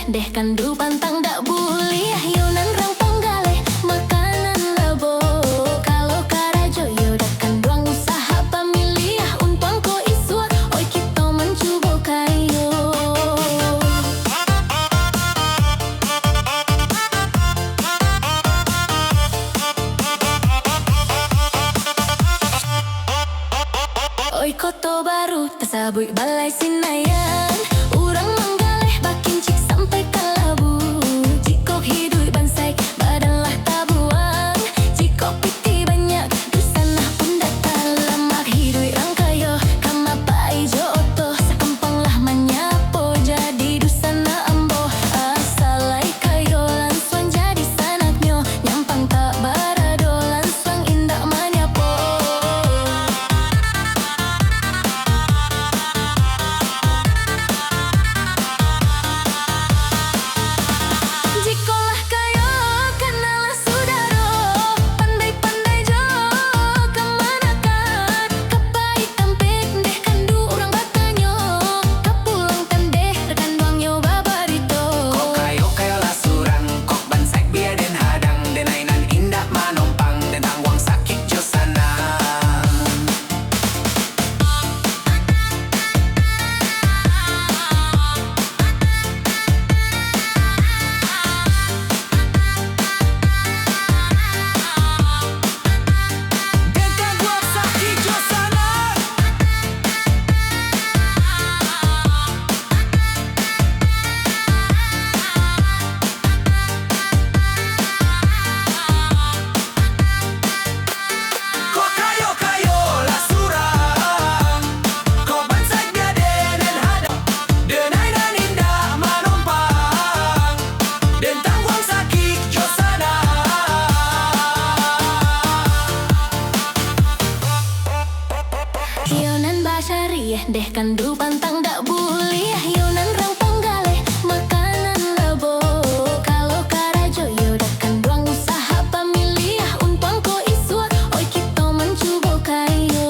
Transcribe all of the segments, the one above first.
deh kandu pantang dak bulih. Yonan rang panggaleh makanan labo. Kalau karajo yo dak kanduang usaha pamilih. Untuang ko isua oi kita mencubo kayo. Oi koto baru tasabui balai sinayan. Urang manggaleh bakin cik sampai kalabu. Jikok hidui bansai badanlah tabuang. Jikok piti banyak dusanah pun datang. Lemak hidui rangkayo kama pai jo oto. Sakampang lah manyapo jadi dusana ambo. Asalai kayo langsung jadi sanaknyo. Nyampang tak barado langsung indak manyapo. Jikolah kayo kenalah sudaro. Pandai-pandai jo kemanakan. Kapai tampik deh kandu orang batanyo. Kapulang tandeh rekan duangyo babarito. Kok kayo lah surang, kok bansek biar den hadang. Den ainan indak manompang, den tangwang sakit jo sana. Den tangwang sakit jo sana. Kok kayo lah surang, kok bansek biar den hadang. Den ainan indak manompang, den tangwang sakit jo sana. Yonan basyariah deh kandu pantang dak bulih. Yonan rang panggaleh makanan labo. Kalau karajo yo dak kanduang usaha pamilih. Untuang ko isua oi kita mencubo kayo.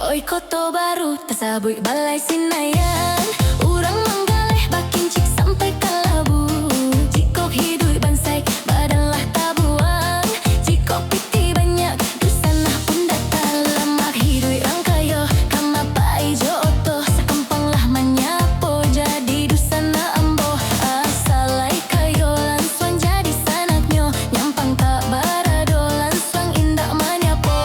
Oi koto baru tasabui balai sinayan. Urang manggaleh bakin cik sampai kalabu. Jikok hidui bansai badanlah tabuang. Jikok piti banyak dusanah pun datang. Lemak hidui rangkayo kama pai jo oto. Sakampang lah manyapo jadi dusana ambo. Asalai kayo langsung jadi sanaknyo. Nyampang tak barado langsung indak manyapo.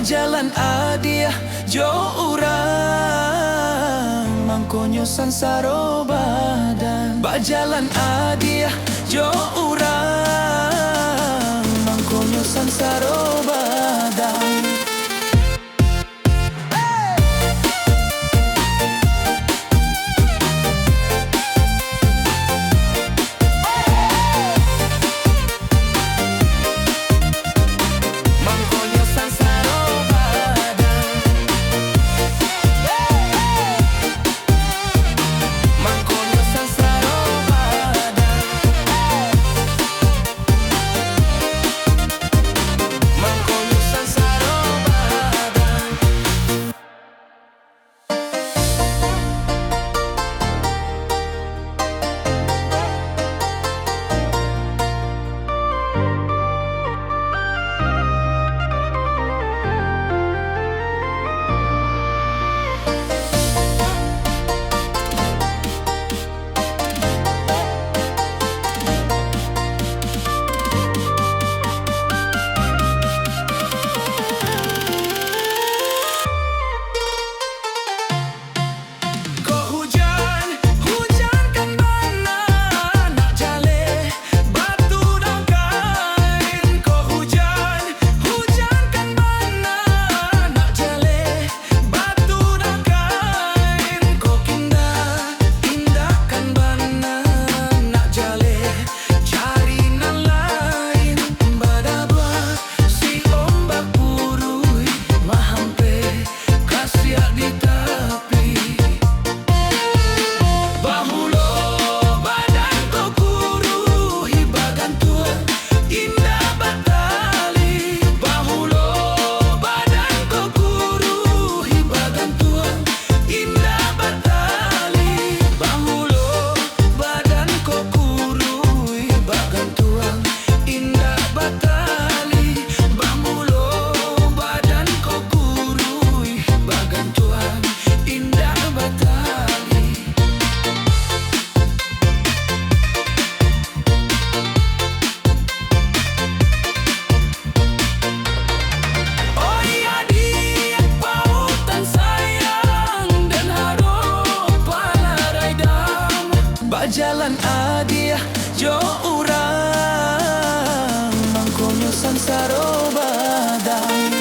Bajalan adiah jo urang mangkonyo sansaro badan. Bajalan adiah jo urang mangkonyo sansaro badan. Bajalan adiah jo urang mangkonyo sansaro badan.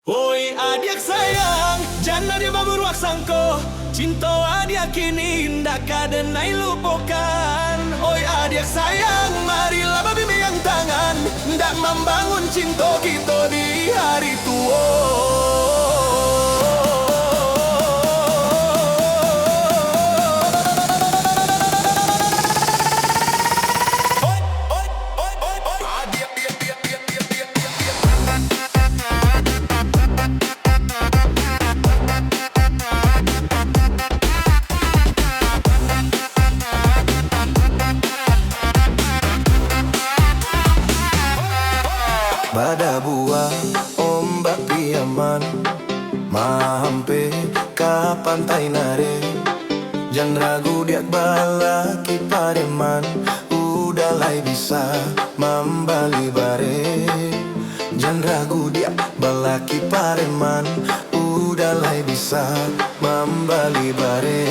Oi adik sayang, jangan dia beruak sangko. Cinta adik kini indah kadenai lupakan. Oi adik sayang, marilah babi megang tangan, ndak membangun cinta kita di hari tua. Pada buah ombak piaman mahampe ka pantai nare. Jangan ragu diak balaki pareman, udalai bisa membali bare. Jangan ragu diak balaki pareman, udalai bisa membali bare.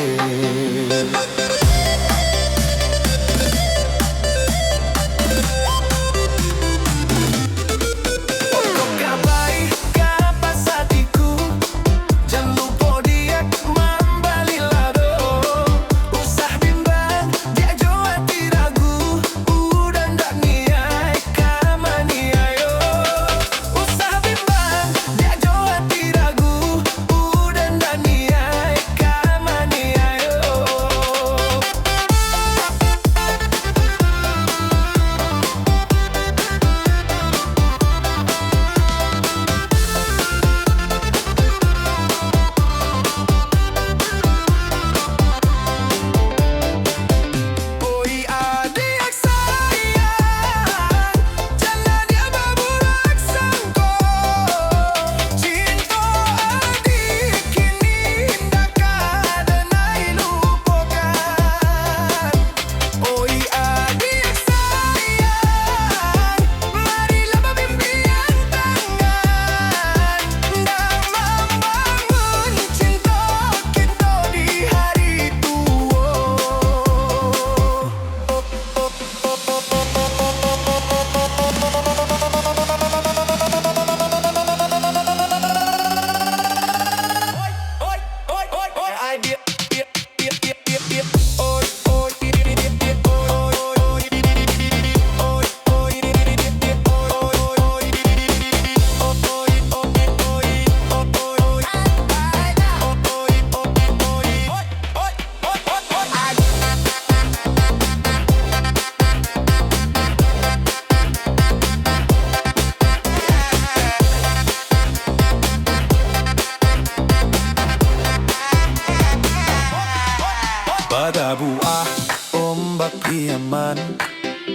piaman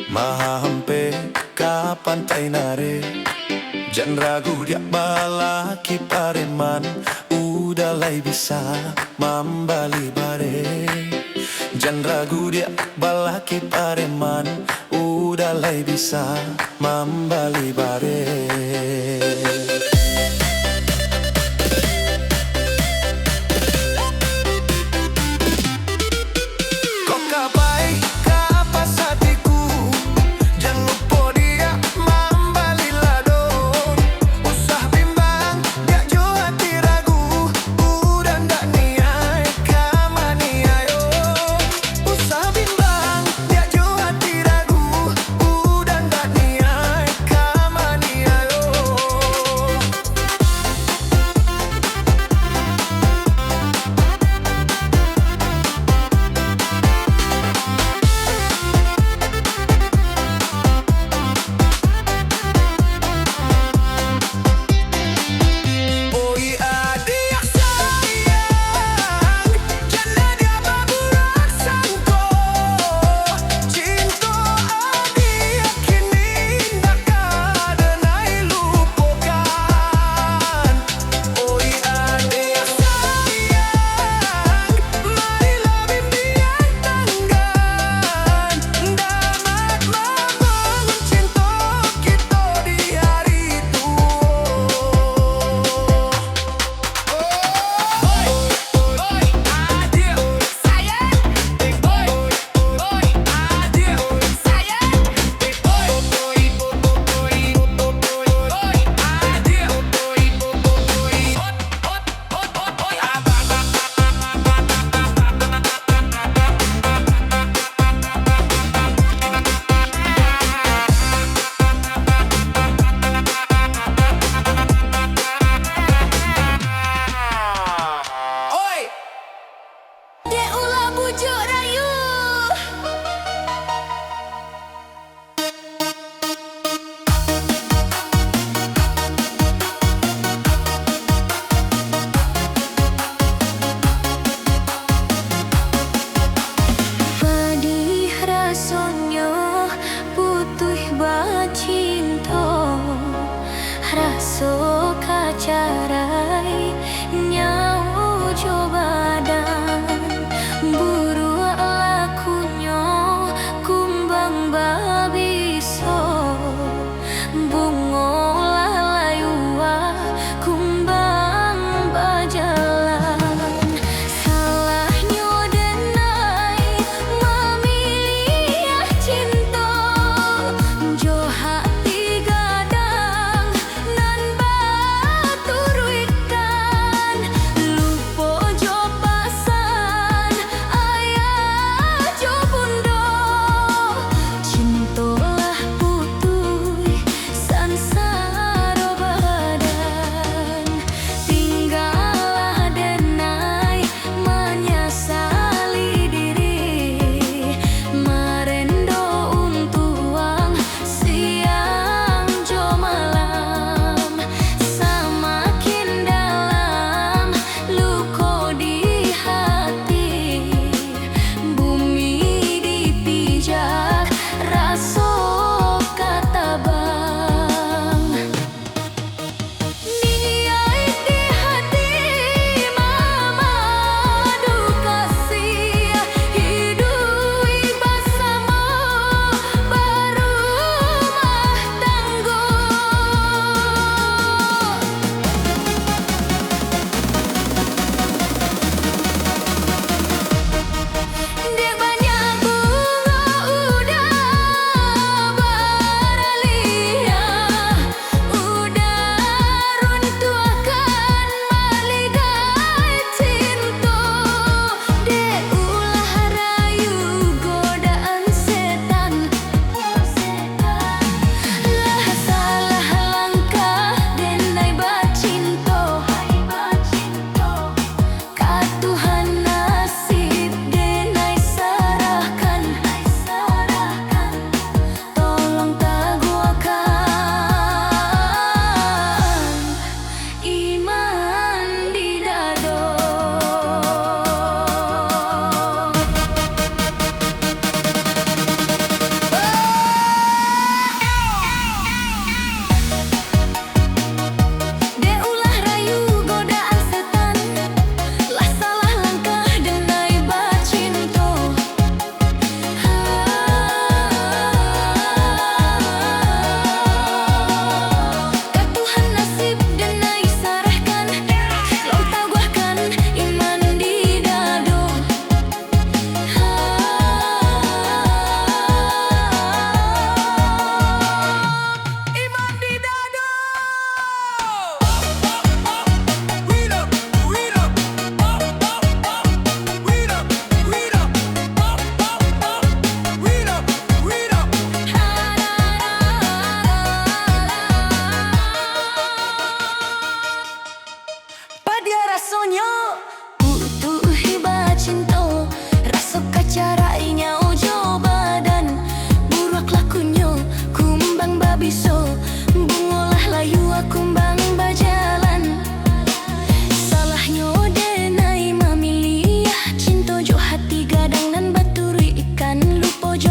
Maha hampe ka pantai nare Jan ragu dia balaki pareman Udalai bisa mambali bare Jan ragu dia balaki pareman Udalai bisa mambali bare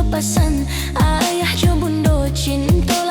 pasan ayah jo bundo cinta